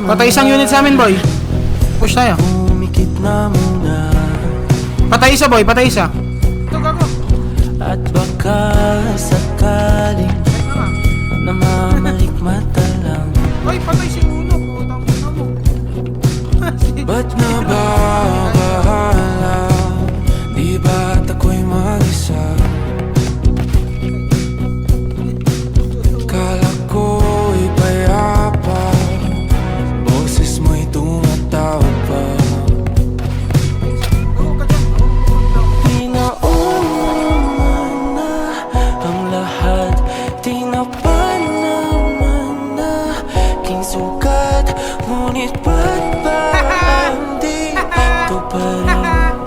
Patay isang unit sa amin, boy. Push tayo. Umikit na muna. Patay isa, boy. Patay isa. Ito, gago. At baka sakaling namamalikmata lang. Boy, patay si Uno. Putang ina mo. Ba't nababahala? Di ba't ako'y mag-isa? Kala ko'y payapa, boses mo'y tumatawag pa. Pinauman na ang lahat, tinapan naman na aking sugat. Ngunit ba't ba andito pa rin?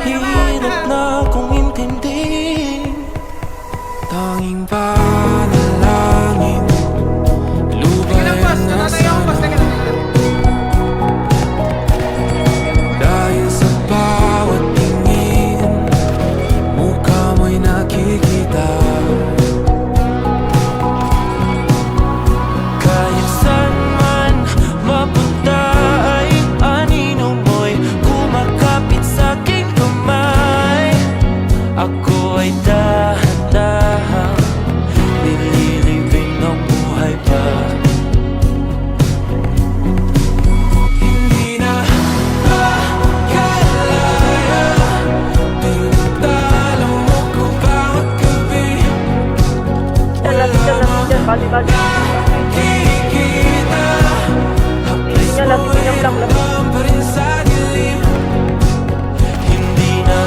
Hirap na kong intindihin. Tanging panalangin, lubayan na sana. Dahil sa bawat tingin, mukha mo'y nakikita. Kahit saan man mapunta ay anino mo'y kumakapit sa'king kamay. Ako ay dahan-dahan nililibing ng buhay pa. Hindi na makalaya, pinagdala mo ko bawat gabi. Walang nakikita, hapis mo'y naman pa rin sa dilim. Hindi na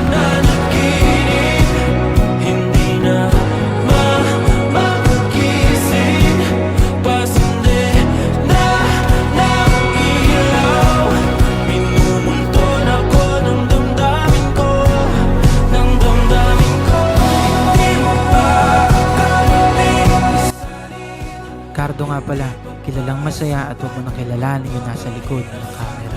nanaginip, hindi na magising. Pasindi na ng ilaw, minumulton ako ng damdamin ko, ng damdamin ko. Hindi mo ba akalain? Cardo nga pala, kilalang masaya at huwag mo nang kilalanin yung nasa likod ng camera.